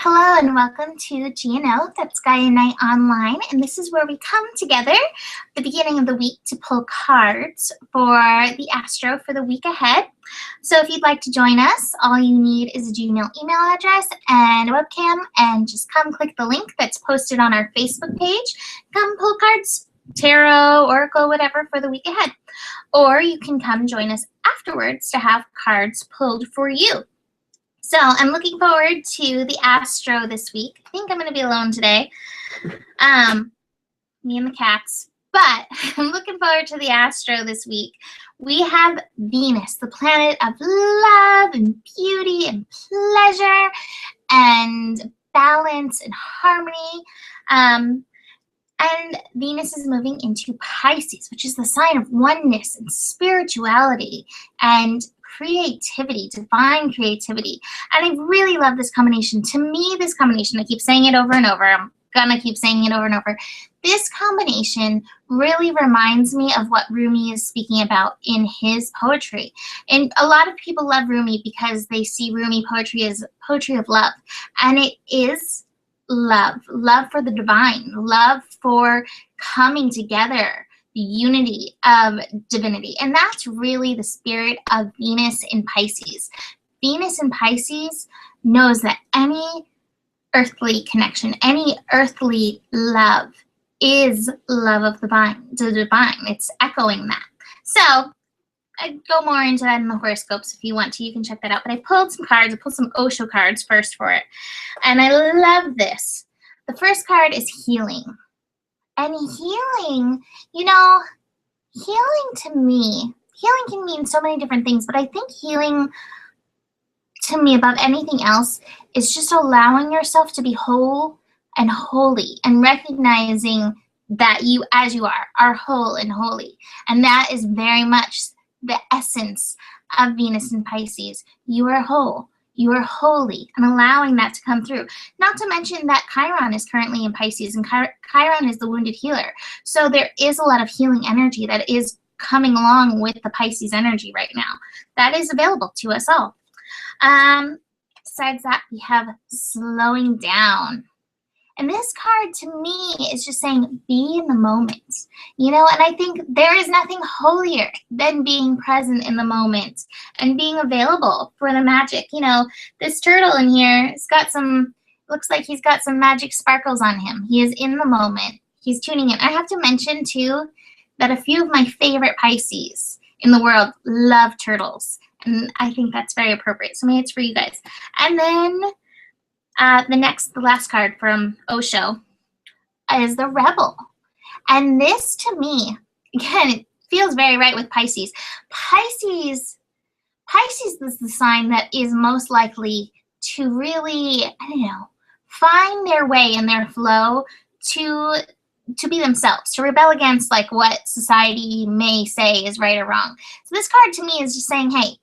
Hello and welcome to GNO, that's Gaia Night Online, and this is where we come together at the beginning of the week to pull cards for the astro for the week ahead. So if you'd like to join us, all you need is a Gmail email address and a webcam, and just come click the link that's posted on our Facebook page. Come pull cards, tarot, oracle, whatever for the week ahead. Or you can come join us afterwards to have cards pulled for you. So I'm looking forward to the astro this week. I think I'm going to be alone today, me and the cats. But I'm looking forward to the astro this week. We have Venus, the planet of love and beauty and pleasure and balance and harmony. And Venus is moving into Pisces, which is the sign of oneness and spirituality and creativity, divine creativity. And I really love this combination. To me, this combination, I keep saying it over and over. I'm gonna keep saying it over and over. This combination really reminds me of what Rumi is speaking about in his poetry. And a lot of people love Rumi because they see Rumi poetry as poetry of love. And it is love for the divine, love for coming together, the unity of divinity. And that's really the spirit of Venus in Pisces. Venus in Pisces knows that any earthly connection, any earthly love is love of the divine. It's echoing that. So I go more into that in the horoscopes if you want to. You can check that out. But I pulled some cards. I pulled some Osho cards first for it. And I love this. The first card is healing. And healing, you know, healing to me, healing can mean so many different things, but I think healing to me above anything else is just allowing yourself to be whole and holy and recognizing that you, as you are whole and holy. And that is very much the essence of Venus in Pisces. You are whole. You are holy, and allowing that to come through. Not to mention that Chiron is currently in Pisces, and Chiron is the wounded healer. So there is a lot of healing energy that is coming along with the Pisces energy right now. That is available to us all. Besides that, we have slowing down. And this card to me is just saying, be in the moment, you know, and I think there is nothing holier than being present in the moment and being available for the magic. You know, this turtle in here has got some, looks like he's got some magic sparkles on him. He is in the moment. He's tuning in. I have to mention too that a few of my favorite Pisces in the world love turtles. And I think that's very appropriate. So maybe it's for you guys. And then the last card from Osho is the Rebel. And this to me, again, it feels very right with Pisces. Pisces is the sign that is most likely to really, I don't know, find their way in their flow to be themselves, to rebel against like what society may say is right or wrong. So this card to me is just saying, hey,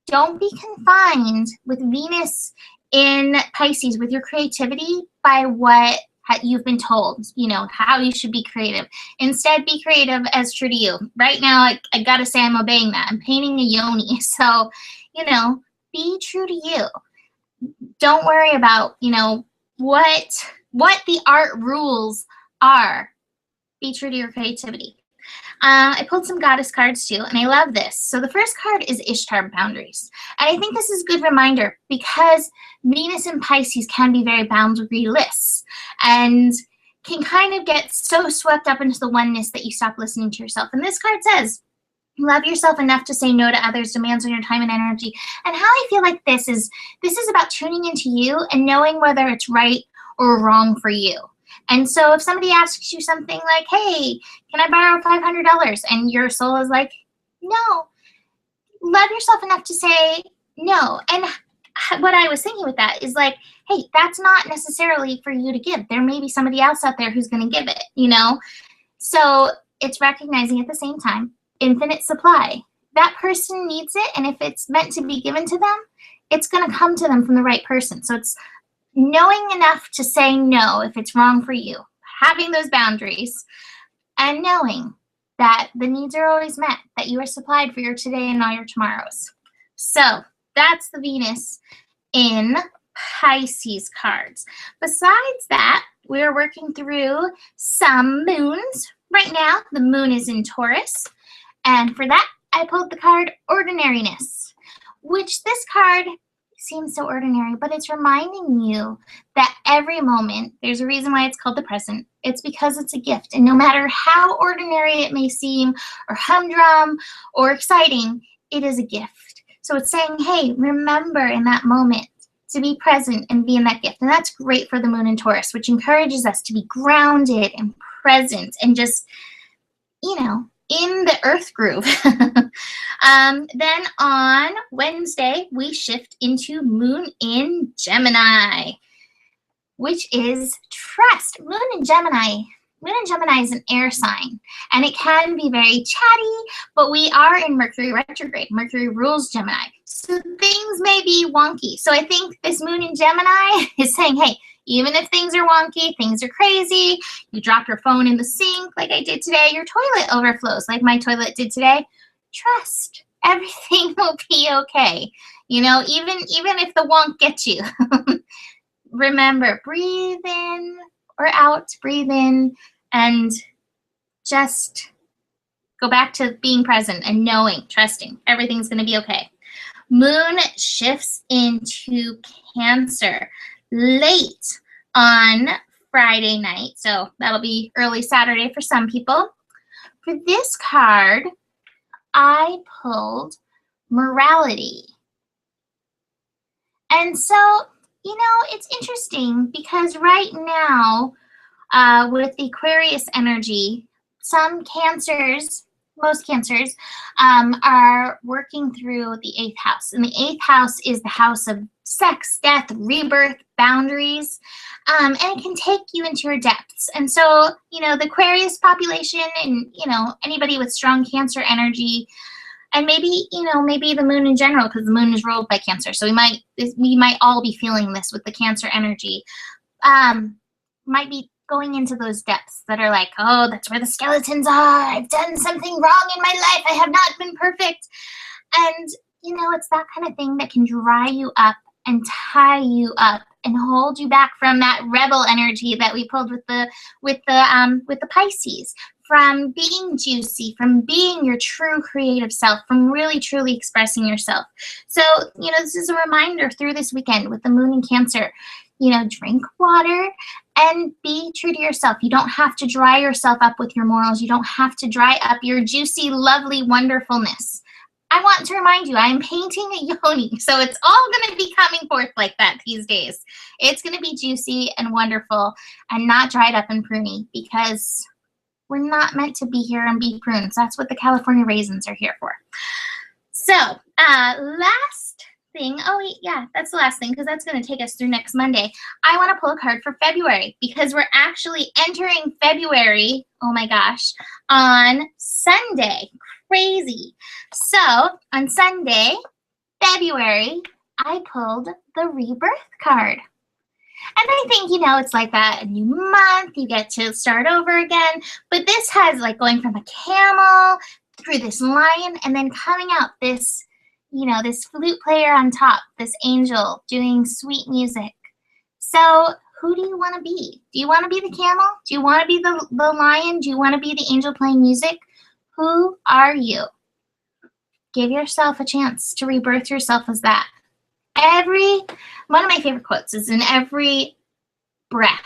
don't be confined with Venus in Pisces with your creativity by what you've been told, you know, how you should be creative. Instead, be creative as true to you. Right now, I gotta say I'm obeying that. I'm painting a yoni. So, you know, be true to you. Don't worry about, you know, what the art rules are. Be true to your creativity. I pulled some goddess cards too, and I love this. So the first card is Ishtar boundaries. And I think this is a good reminder because Venus in Pisces can be very boundaryless and can kind of get so swept up into the oneness that you stop listening to yourself. And this card says, love yourself enough to say no to others' demands on your time and energy. And how I feel like this is about tuning into you and knowing whether it's right or wrong for you. And so if somebody asks you something like, hey, can I borrow $500? And your soul is like, no, love yourself enough to say no. And what I was thinking with that is like, hey, that's not necessarily for you to give. There may be somebody else out there who's going to give it, you know? So it's recognizing at the same time, infinite supply. That person needs it, and if it's meant to be given to them, it's going to come to them from the right person. So it's knowing enough to say no if it's wrong for you, having those boundaries, and knowing that the needs are always met, that you are supplied for your today and all your tomorrows. So that's the Venus in Pisces cards. Besides that, we're working through some moons. Right now, the moon is in Taurus. And for that, I pulled the card Ordinariness, which this card seems so ordinary, but it's reminding you that every moment, there's a reason why it's called the present. It's because it's a gift. And no matter how ordinary it may seem, or humdrum, or exciting, it is a gift. So it's saying, hey, remember in that moment to be present and be in that gift. And that's great for the moon in Taurus, which encourages us to be grounded and present and just, you know, in the earth groove. Then on Wednesday, we shift into moon in Gemini, which is trust. Moon in Gemini is an air sign, and it can be very chatty, but we are in Mercury retrograde. Mercury rules Gemini, so things may be wonky. So I think this moon in Gemini is saying, hey, even if things are wonky, things are crazy, you drop your phone in the sink like I did today, your toilet overflows like my toilet did today, trust. Everything will be okay. You know, even if the wonk gets you. Remember, breathe in or out, breathe in, and just go back to being present and knowing, trusting, everything's going to be okay. Moon shifts into Cancer late on Friday night, so that'll be early Saturday for some people. For this card, I pulled Morality. And so, you know, it's interesting because right now, with the Aquarius energy, some Cancers, most Cancers, are working through the 8th house. And the 8th house is the house of sex, death, rebirth, boundaries, and it can take you into your depths. And so, you know, the Aquarius population and, you know, anybody with strong Cancer energy, and maybe, you know, maybe the moon in general, because the moon is ruled by Cancer. So we might all be feeling this with the Cancer energy. Might be going into those depths that are like, oh, that's where the skeletons are. I've done something wrong in my life. I have not been perfect. And, you know, it's that kind of thing that can dry you up and tie you up and hold you back from that rebel energy that we pulled with the Pisces, from being juicy, from being your true creative self, from really truly expressing yourself. So, you know, this is a reminder through this weekend with the moon in Cancer, you know, drink water and be true to yourself. You don't have to dry yourself up with your morals. You don't have to dry up your juicy, lovely wonderfulness. I want to remind you, I'm painting a yoni, so it's all going to be coming forth like that these days. It's going to be juicy and wonderful and not dried up and pruny, because we're not meant to be here and be prunes. That's what the California raisins are here for. So, last thing. Oh, wait, yeah, that's the last thing, because that's going to take us through next Monday. I want to pull a card for February, because we're actually entering February, oh my gosh, on Sunday. Crazy. So on Sunday, February, I pulled the Rebirth card. And I think, you know, it's like that, a new month, you get to start over again. But this has like going from a camel through this lion and then coming out this, you know, this flute player on top, this angel doing sweet music. So who do you want to be? Do you want to be the camel? Do you want to be the lion? Do you want to be the angel playing music? Who are you? Give yourself a chance to rebirth yourself as that. One of my favorite quotes is, in every breath,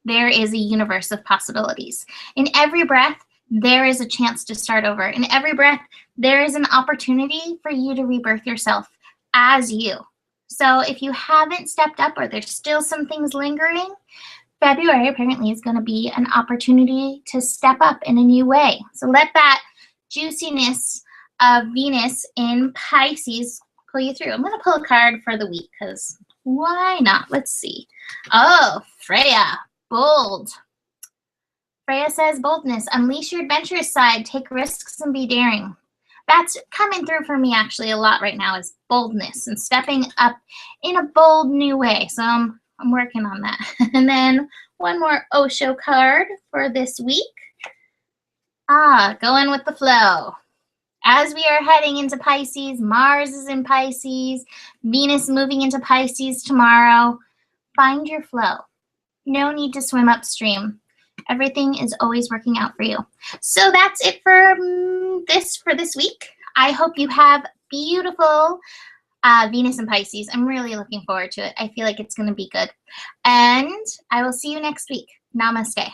there is a universe of possibilities. In every breath, there is a chance to start over. In every breath, there is an opportunity for you to rebirth yourself as you. So if you haven't stepped up, or there's still some things lingering, February apparently is going to be an opportunity to step up in a new way. So let that juiciness of Venus in Pisces pull you through. I'm going to pull a card for the week, because why not? Let's see. Oh, Freya, bold. Freya says, boldness, unleash your adventurous side, take risks and be daring. That's coming through for me actually a lot right now, is boldness and stepping up in a bold new way. So I'm working on that. And then one more Osho card for this week. Going with the flow. as we are heading into Pisces, Mars is in Pisces, Venus moving into Pisces tomorrow. Find your flow. No need to swim upstream. Everything is always working out for you. So that's it for this week. I hope you have beautiful Venus and Pisces. I'm really looking forward to it. I feel like it's going to be good. And I will see you next week. Namaste.